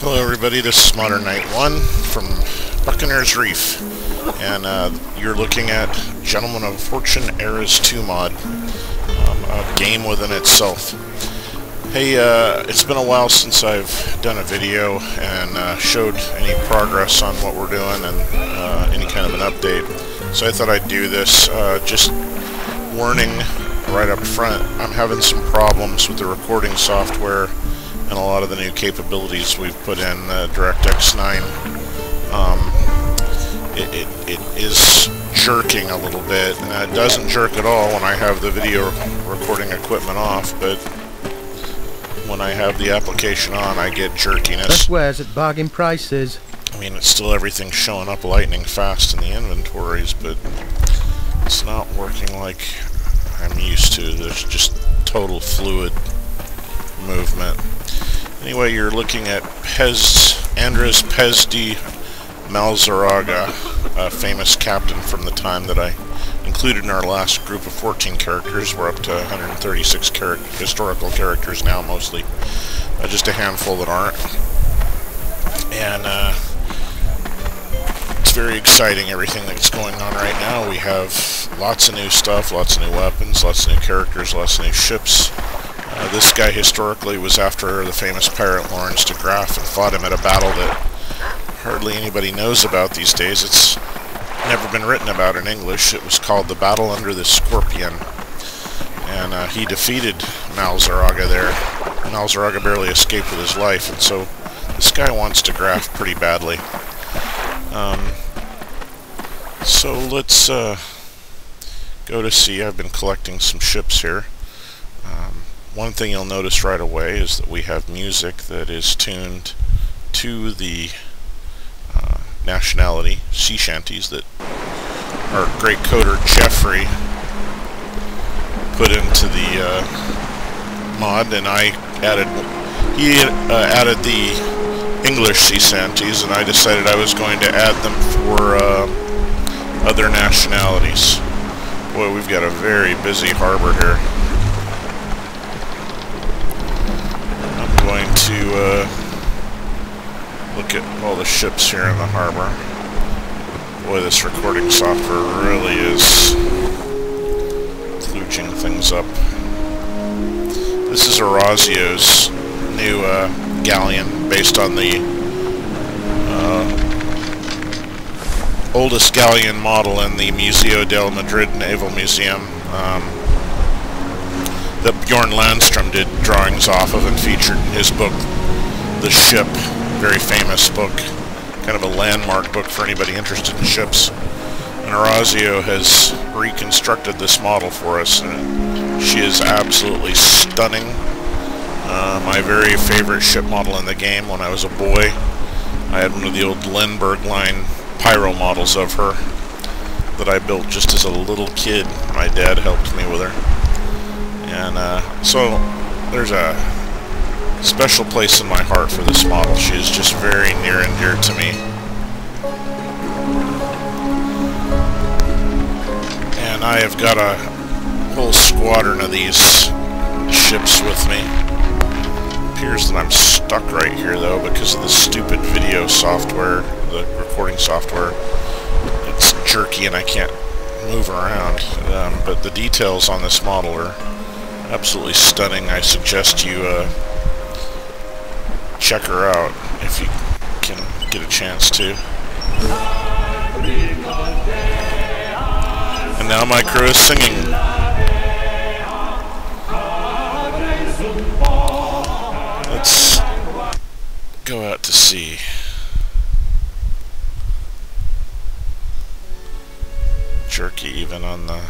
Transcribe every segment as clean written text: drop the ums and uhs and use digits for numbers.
Hello everybody, this is Modern Knight 1 from Buccaneers Reef, and you're looking at Gentlemen of Fortune ERAS2 mod, a game within itself. Hey, it's been a while since I've done a video and showed any progress on what we're doing and any kind of an update, so I thought I'd do this. Just warning right up front, I'm having some problems with the recording software and a lot of the new capabilities we've put in DirectX 9. It is jerking a little bit. It doesn't jerk at all when I have the video recording equipment off, but when I have the application on, I get jerkiness. Best wares at bargain prices. I mean, it's still everything showing up lightning fast in the inventories, but it's not working like I'm used to. There's just total fluid movement. Anyway, you're looking at Andres Pez de Malzaraga, a famous captain from the time that I included in our last group of 14 characters. We're up to 136 historical characters now, mostly. Just a handful that aren't. And it's very exciting, everything that's going on right now. We have lots of new stuff, lots of new weapons, lots of new characters, lots of new ships. This guy historically was after the famous pirate Lawrence de Graaf and fought him at a battle that hardly anybody knows about these days. It's never been written about in English. It was called the Battle Under the Scorpion, and he defeated Malzaraga there. Malzaraga barely escaped with his life, and so this guy wants de Graaf pretty badly. So let's go to sea. I've been collecting some ships here. One thing you'll notice right away is that we have music that is tuned to the nationality, sea shanties, that our great coder Jeffrey put into the mod, and he added the English sea shanties, and I decided I was going to add them for other nationalities. Boy, we've got a very busy harbor here. Going to look at all the ships here in the harbor. Boy, this recording software really is kludging things up. This is ERAS2's new galleon, based on the oldest galleon model in the Museo del Madrid Naval Museum. That Bjorn Landstrom did drawings off of and featured in his book, The Ship, very famous book, kind of a landmark book for anybody interested in ships. And ERAS2 has reconstructed this model for us, and she is absolutely stunning. My very favorite ship model in the game when I was a boy. I had one of the old Lindbergh line pyro models of her that I built just as a little kid. My dad helped me with her. And so there's a special place in my heart for this model. She is just very near and dear to me. And I have got a whole squadron of these ships with me. It appears that I'm stuck right here though because of the stupid video software, the recording software. It's jerky and I can't move around. But the details on this model are absolutely stunning. I suggest you check her out if you can get a chance to. And now my crew is singing. Let's go out to sea. Jerky even on the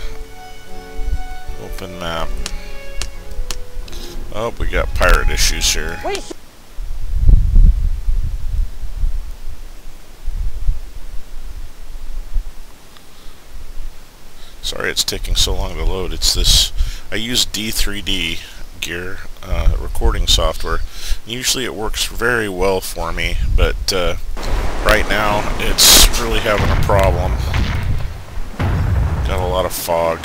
open map. Oh, we got pirate issues here. Sorry it's taking so long to load. It's this, I use D3D gear recording software. Usually it works very well for me, but right now it's really having a problem. Got a lot of fog.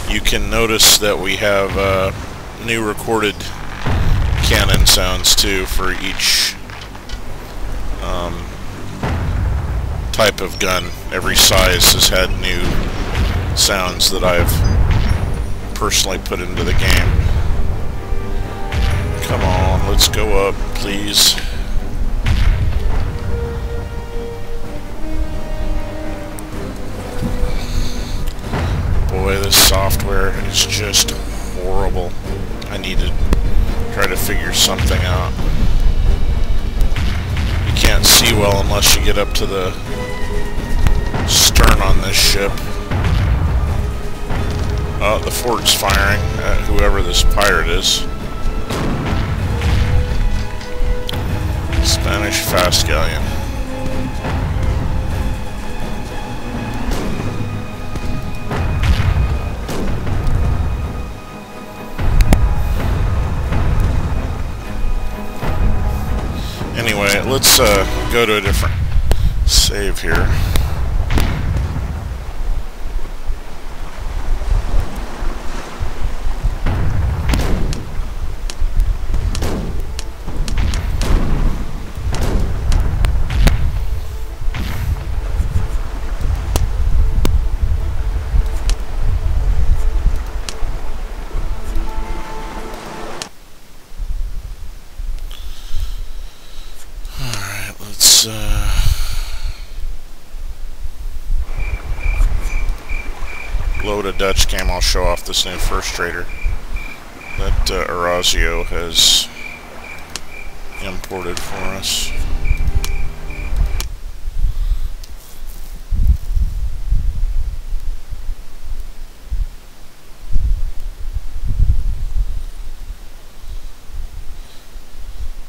You can notice that we have new recorded cannon sounds too for each type of gun. Every size has had new sounds that I've personally put into the game. Come on, let's go up, please. Boy, this software is just horrible. I need to try to figure something out. You can't see well unless you get up to the stern on this ship. Oh, the fort's firing at whoever this pirate is. Spanish fast galleon. Anyway, let's go to a different save here. Load a Dutch game. I'll show off this new first trader that ERAS2 has imported for us.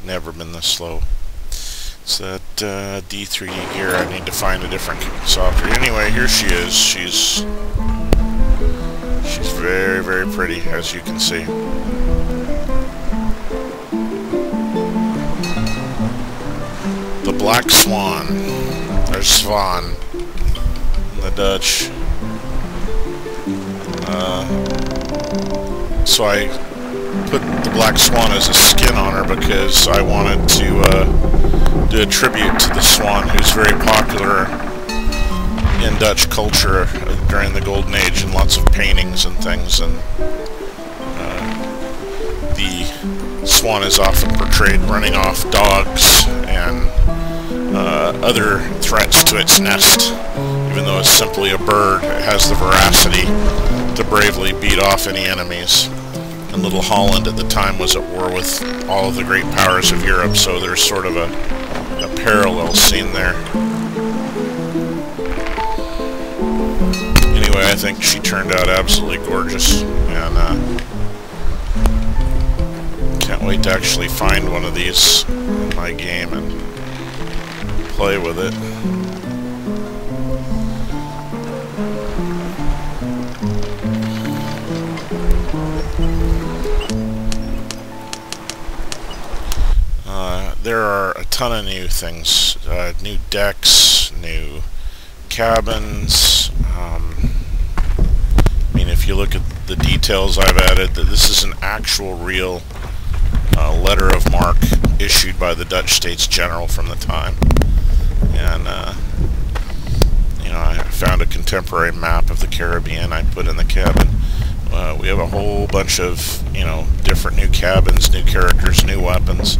Never been this slow. It's that D3D gear. I need to find a different software. Anyway, here she is. She's very, very pretty, as you can see. The Black Swan, or Swan, in the Dutch. So I put the Black Swan as a skin on her because I wanted to do a tribute to the Swan, who's very popular in Dutch culture during the Golden Age, and lots of paintings and things, and the swan is often portrayed running off dogs and other threats to its nest. Even though it's simply a bird, it has the veracity to bravely beat off any enemies. And Little Holland at the time was at war with all of the great powers of Europe, so there's sort of a parallel scene there. Anyway, I think she turned out absolutely gorgeous, and can't wait to actually find one of these in my game and play with it. There are a ton of new things, new decks, new cabins. I mean, if you look at the details I've added, that this is an actual real letter of marque issued by the Dutch States General from the time. And you know, I found a contemporary map of the Caribbean I put in the cabin. We have a whole bunch of, you know, different new cabins, new characters, new weapons.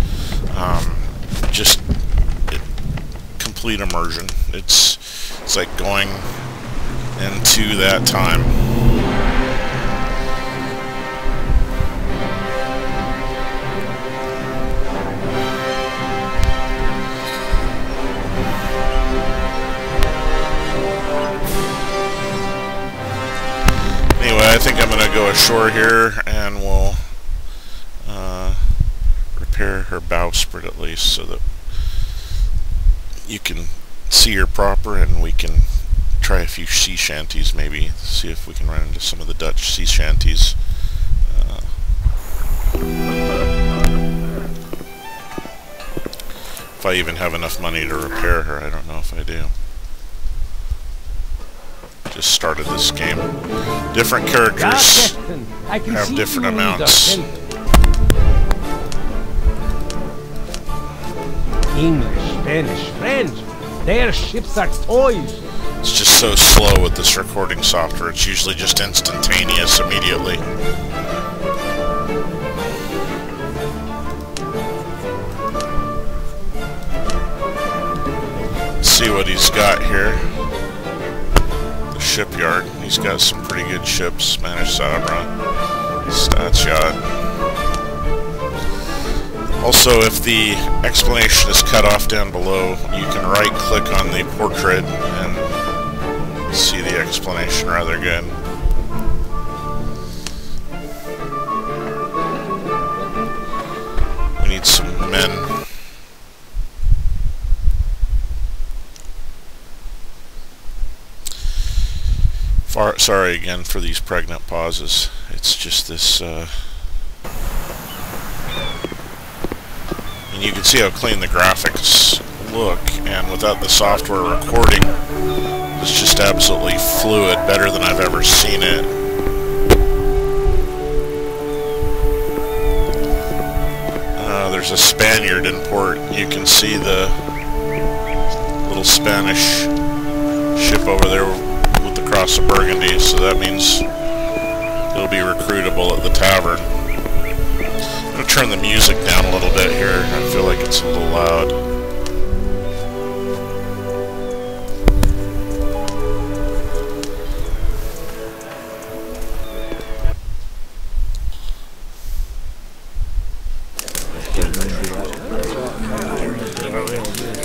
Just complete immersion. It's like going into that time. Anyway, I think I'm going to go ashore here, and we'll repair her bowsprit at least, so that you can see her proper, and we can try a few sea shanties, maybe see if we can run into some of the Dutch sea shanties. If I even have enough money to repair her, I don't know if I do. just started this game. Different characters have different amounts. English, Spanish, French. Their ships are toys. It's just so slow with this recording software. It's usually just instantaneous immediately. Let's see what he's got here. The shipyard. He's got some pretty good ships. Spanish Sabra, Stats Yacht. Also, if the explanation is cut off down below, you can right-click on the portrait and see the explanation rather good. We need some men. Sorry again for these pregnant pauses. It's just this... And you can see how clean the graphics look, and without the software recording, it's just absolutely fluid, better than I've ever seen it. There's a Spaniard in port. You can see the little Spanish ship over there with the Cross of Burgundy, so that means it'll be recruitable at the tavern. I'm going to turn the music down a little bit here. I feel like it's a little loud.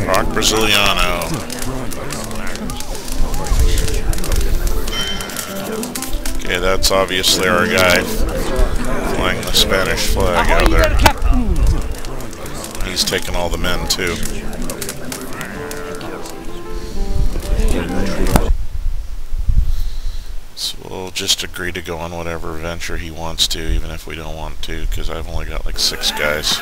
Rock Braziliano. Okay, that's obviously our guy flying the Spanish flag out there. He's taking all the men too. So we'll just agree to go on whatever venture he wants to, even if we don't want to, because I've only got like 6 guys.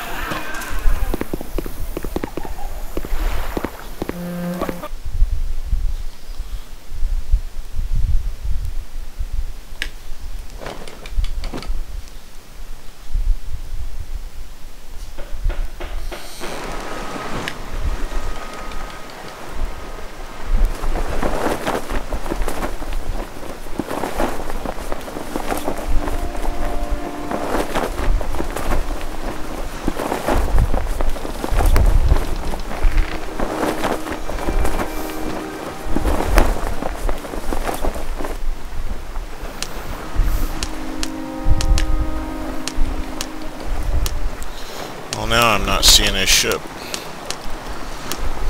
Now I'm not seeing his ship.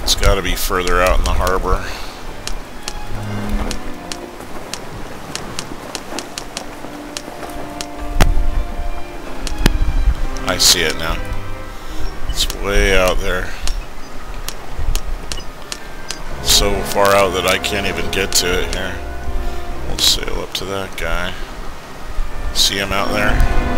It's got to be further out in the harbor. I see it now. It's way out there. So far out that I can't even get to it here. We'll sail up to that guy. See him out there?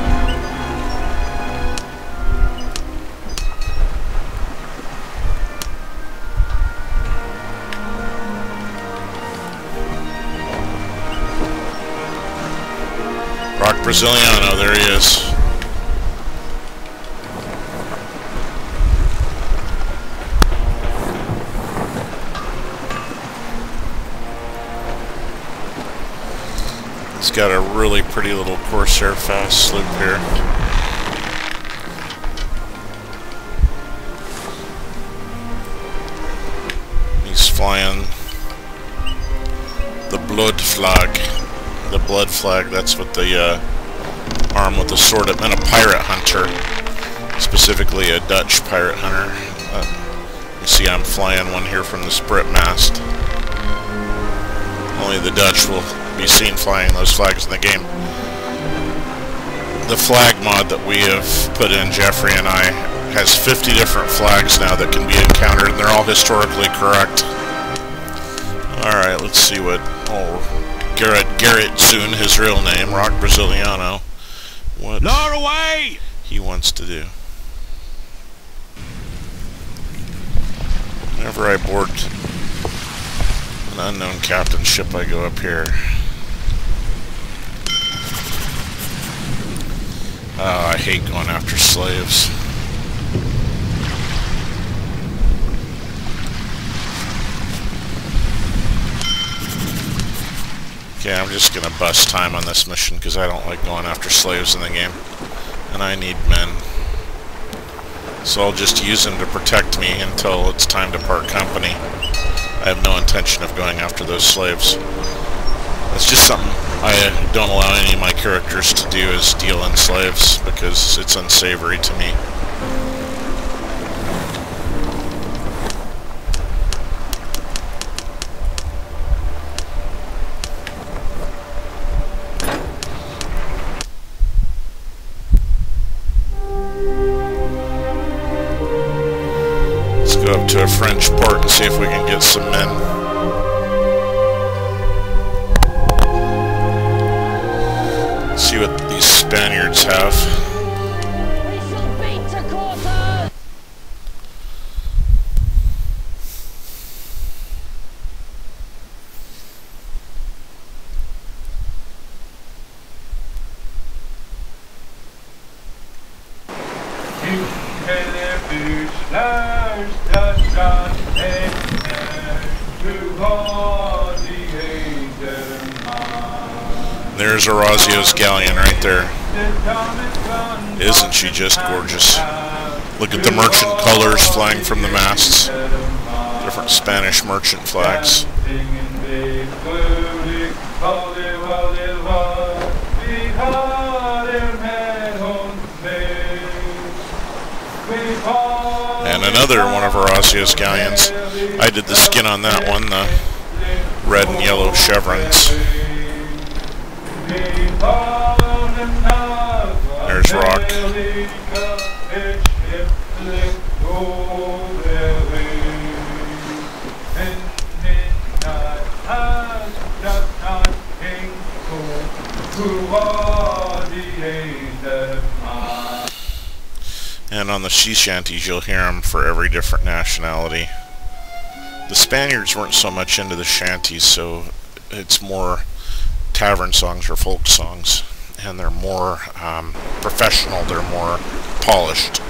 Rock Braziliano, there he is. He's got a really pretty little Corsair fast sloop here. He's flying the blood flag. The blood flag, that's what the arm with the sword. It meant a pirate hunter, specifically a Dutch pirate hunter. You see I'm flying one here from the sprit mast. Only the Dutch will be seen flying those flags in the game. The flag mod that we have put in, Jeffrey and I, has 50 different flags now that can be encountered, and they're all historically correct. Alright, let's see what... Garrett soon, his real name, Rock Braziliano, what he wants to do. Whenever I board An unknown captain ship. I go up here. Oh, I hate going after slaves. Okay, I'm just gonna bust time on this mission because I don't like going after slaves in the game. And I need men. So I'll just use them to protect me until it's time to part company. I have no intention of going after those slaves. It's just something I don't allow any of my characters to do, is deal in slaves, because it's unsavory to me. Let's go up to a French port and see if we can get some men. See what these Spaniards have. We shall beat to quarters! There's Eras's galleon right there. Isn't she just gorgeous? Look at the merchant colors flying from the masts. Different Spanish merchant flags. And another one of Eras's galleons. I did the skin on that one, the red and yellow chevrons. There's Rock. And on the sea shanties, you'll hear them for every different nationality. The Spaniards weren't so much into the shanties, so it's more tavern songs or folk songs, and they're more professional, they're more polished.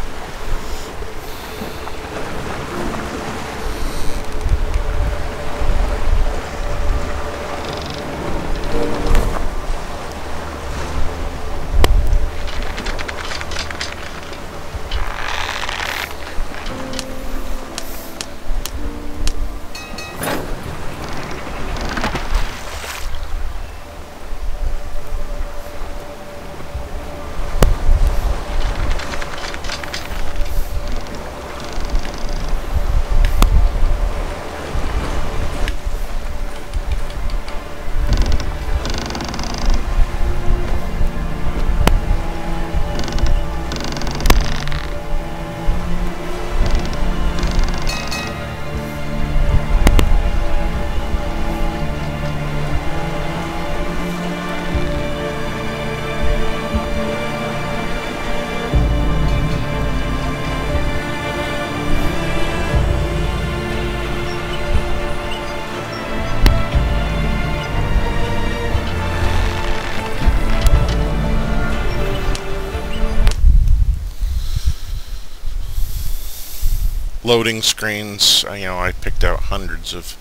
Loading screens, I picked out hundreds of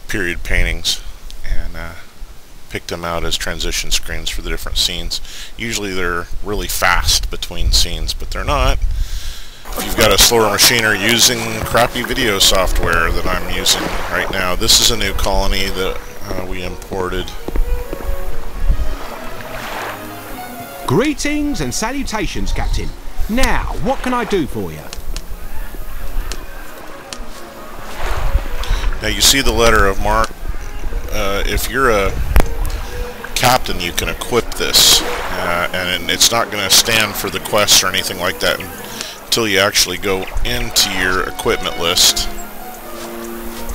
period paintings and picked them out as transition screens for the different scenes. Usually they're really fast between scenes, but they're not. If you've got a slower machine or using crappy video software that I'm using right now, this is a new colony that we imported. Greetings and salutations, Captain. Now, what can I do for you? Now you see the letter of marque. If you're a captain, you can equip this, and it's not going to stand for the quests or anything like that until you actually go into your equipment list.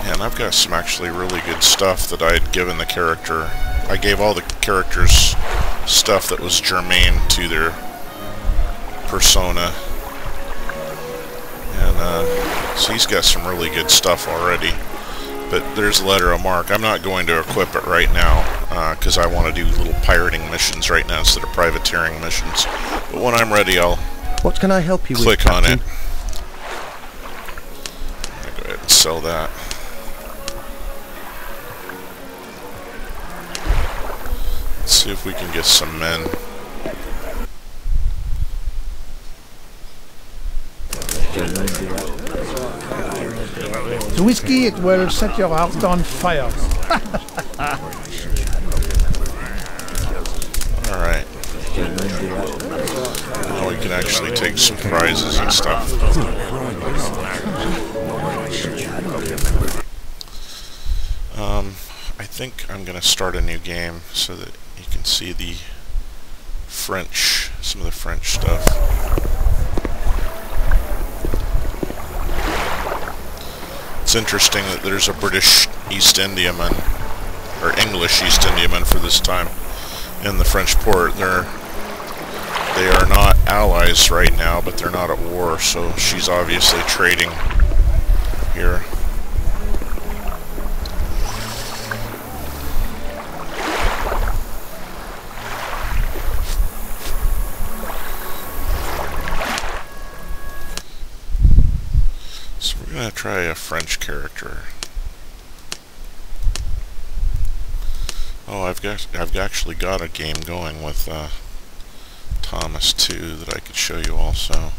And I've got some actually really good stuff that I had given the character. I gave all the characters stuff that was germane to their persona. And so he's got some really good stuff already. But there's a letter of marque. I'm not going to equip it right now because I want to do little pirating missions right now instead of privateering missions. But when I'm ready, I'll What can I help you with, click on it. Captain? I'm gonna go ahead and sell that. Let's see if we can get some men. The whiskey, it will set your heart on fire. Alright. Now we can actually take some prizes and stuff. I think I'm going to start a new game so that you can see the French, some of the French stuff. It's interesting that there's a British East Indiaman, or English East Indiaman for this time, in the French port. They are not allies right now, but they're not at war, so she's obviously trading here. So we're going to try a French character. Oh, I've actually got a game going with Thomas too that I could show you also.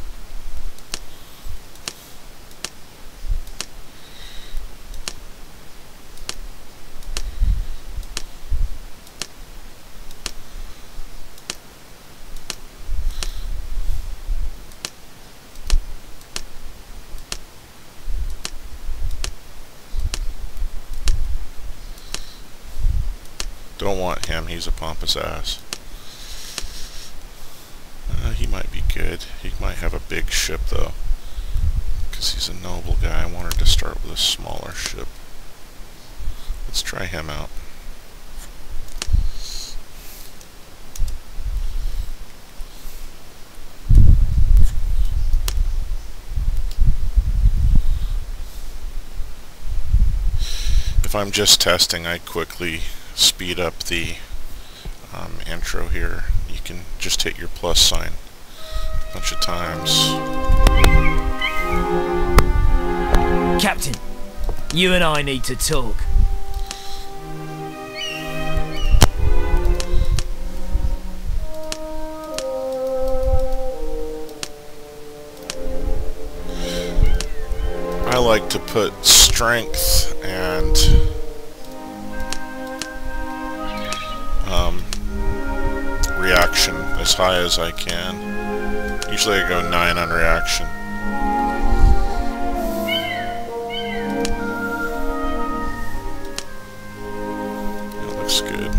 Don't want him, he's a pompous ass. He might be good. He might have a big ship though, because he's a noble guy. I wanted to start with a smaller ship. Let's try him out. If I'm just testing, I quickly speed up the intro here. You can just hit your plus sign a bunch of times. Captain, you and I need to talk. I like to put strength and reaction as high as I can. Usually I go 9 on reaction. That looks good.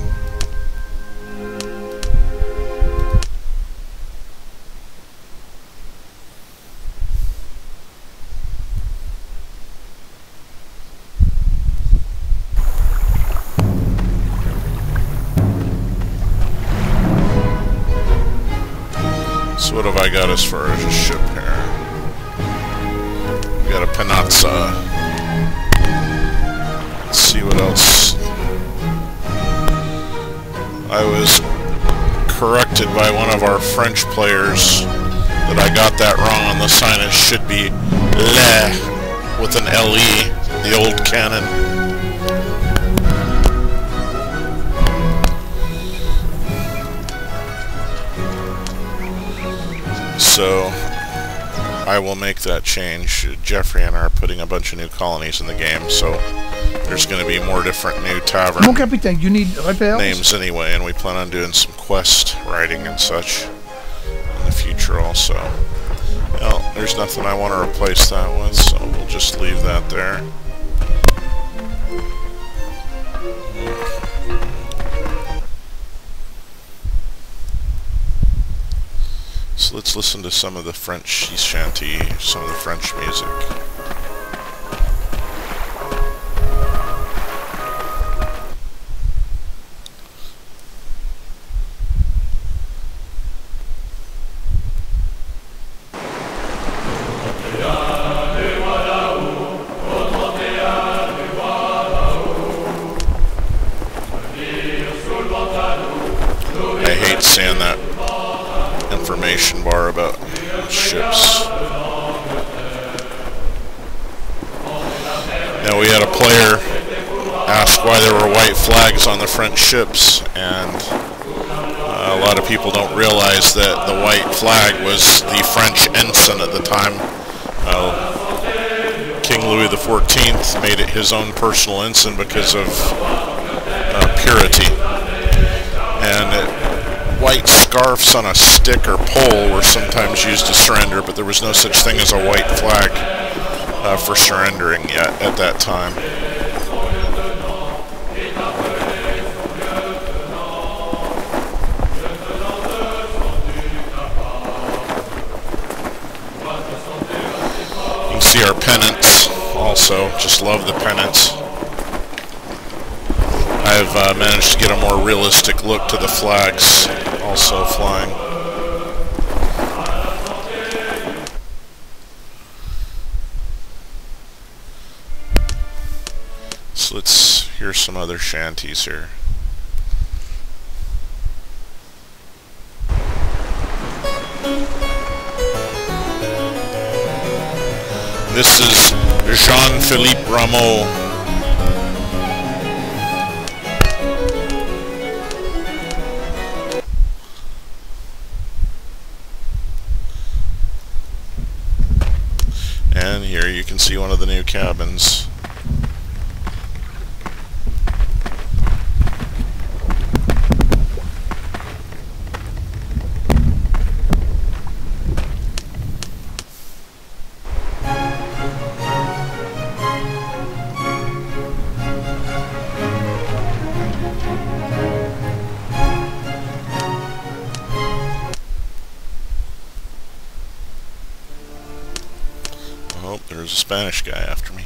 So what have I got as far as a ship here? We got a Panazza. Let's see what else. I was corrected by one of our French players that I got that wrong on the sign. It should be Le with an LE, the old cannon. So I will make that change. Jeffrey and I are putting a bunch of new colonies in the game, so there's going to be more different new tavern Mon capitaine, you need repairs? names anyway, and we plan on doing some quest writing and such in the future also. Well, there's nothing I want to replace that with, so we'll just leave that there. So let's listen to some of the French shanty, some of the French music. information bar about ships. Now we had a player ask why there were white flags on the French ships, and a lot of people don't realize that the white flag was the French ensign at the time. King Louis XIV made it his own personal ensign because of purity. And white scarfs on a stick or pole were sometimes used to surrender, but there was no such thing as a white flag for surrendering yet at that time. You can see our pennants also. Just love the pennants. I've managed to get a more realistic look to the flags also flying. So let's hear some other shanties here. This is Jean-Philippe Rameau. And here you can see one of the new cabins. Oh, there's a Spanish guy after me.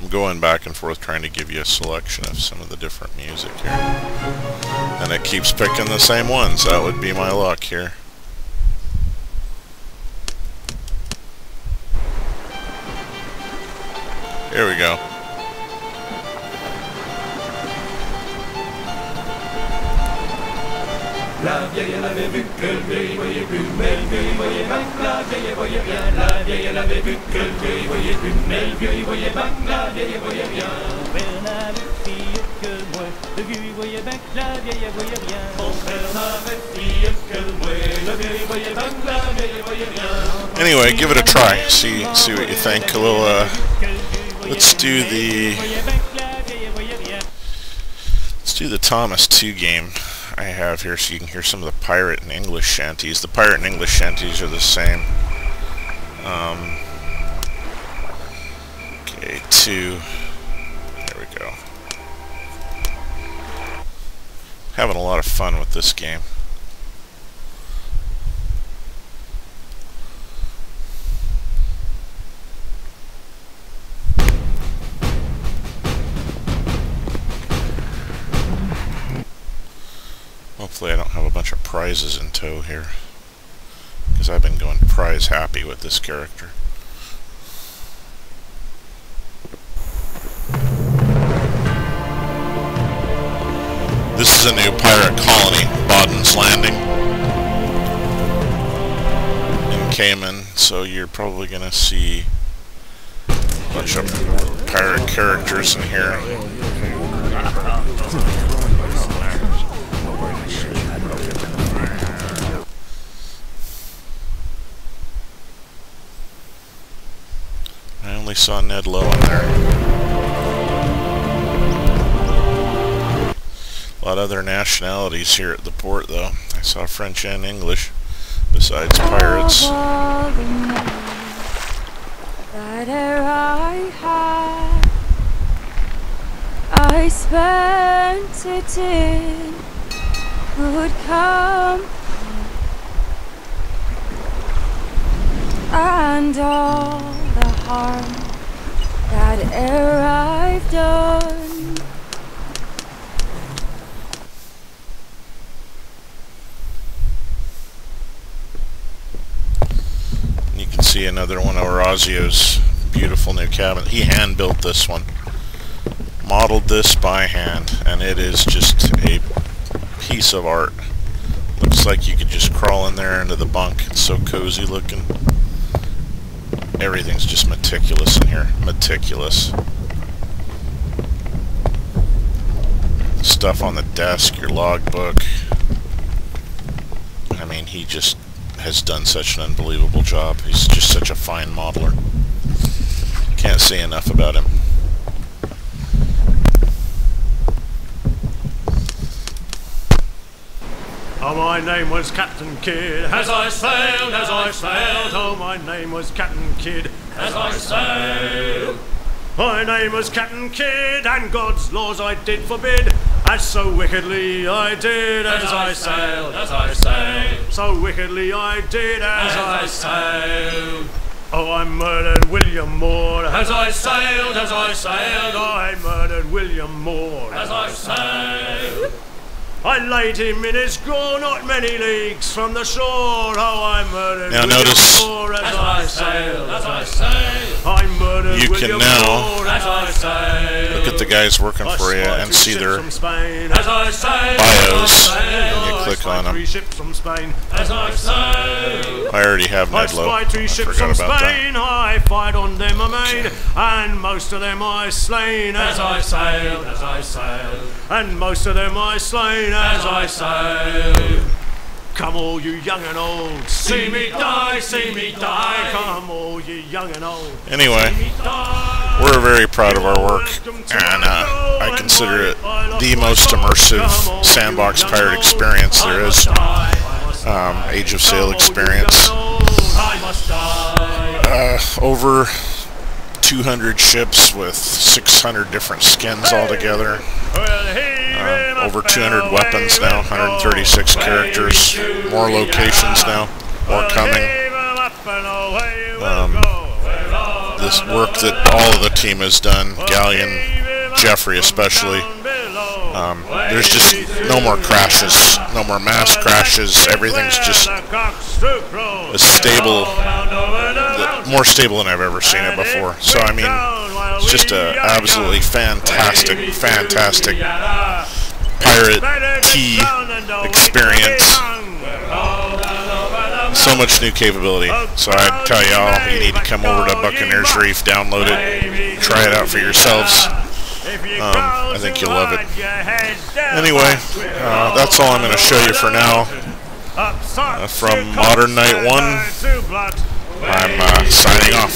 I'm going back and forth trying to give you a selection of some of the different music here. And it keeps picking the same ones. That would be my luck here. Here we go. La vieille elle avait vu que le vieux il voyait plus, mais le vieux il voyait bien, la vieille elle voyait bien. La vieille elle avait vu que le vieux il voyait plus, mais le vieux il voyait bien, la vieille elle voyait bien. Frère n'avait pire que moi, le vieux il voyait bien, la vieille elle voyait bien. Mon frère n'avait pire que moi, le vieux il voyait bien, la vieille elle voyait bien. Anyway, give it a try. See what you think. A little. Let's do the Thomas 2 game I have here, so you can hear some of the pirate and English shanties. The pirate and English shanties are the same. Okay, 2. There we go. Having a lot of fun with this game. Hopefully I don't have a bunch of prizes in tow here, because I've been going prize happy with this character. This is a new pirate colony, Baden's Landing, in Cayman, so you're probably going to see a bunch of pirate characters in here. I only saw Ned Lowe in there. A lot of other nationalities here at the port, though. I saw French and English, besides pirates. That I had, I spent it in good company, and all the harm that e'er I've done. You can see another one of Orazio's beautiful new cabin. He hand built this one. Modeled this by hand, and it is just a piece of art. Looks like you could just crawl in there into the bunk. It's so cozy looking. Everything's just meticulous in here. Meticulous. Stuff on the desk, your logbook. I mean, he just has done such an unbelievable job. He's just such a fine modeler. Can't say enough about him. Oh, my name was Captain Kidd, as I sailed, oh, my name was Captain Kidd, as I sailed. My name was Captain Kidd, and God's laws I did forbid, as so wickedly I did, as I sailed, so wickedly I did, as I sailed. Oh, I murdered William Moore, as I sailed, I murdered William Moore, as I sailed. I laid him in his gore, not many leagues from the shore. Oh, I murdered now William notice, Moore, as I sailed, I murdered you William can now Moore, as I sailed. look at the guys working for you and see their Spain, bios, and you click on them. I already have Nedlow. I forgot about that. I fight on them amain, and most of them I slain, as I sailed, and most of them I slain, as I sailed. Come all you young and old, see me die, come all you young and old. Anyway, we're very proud of our work, and I consider it the most immersive sandbox pirate experience there is. Age of Sail experience. Over 200 ships with 600 different skins altogether. Over 200 weapons now, 136 characters, more locations now, more coming. This work that all of the team has done, Galleon, Jeffrey especially, there's just no more crashes, no more mass crashes. Everything's just as stable, more stable than I've ever seen it before. So I mean, it's just a absolutely fantastic pirate key experience. So much new capability. So I tell y'all, you need to come over to Buccaneers Reef, download it, try it out for yourselves. I think you'll love it. Anyway, that's all I'm going to show you for now. From Modern Night 1, I'm signing off.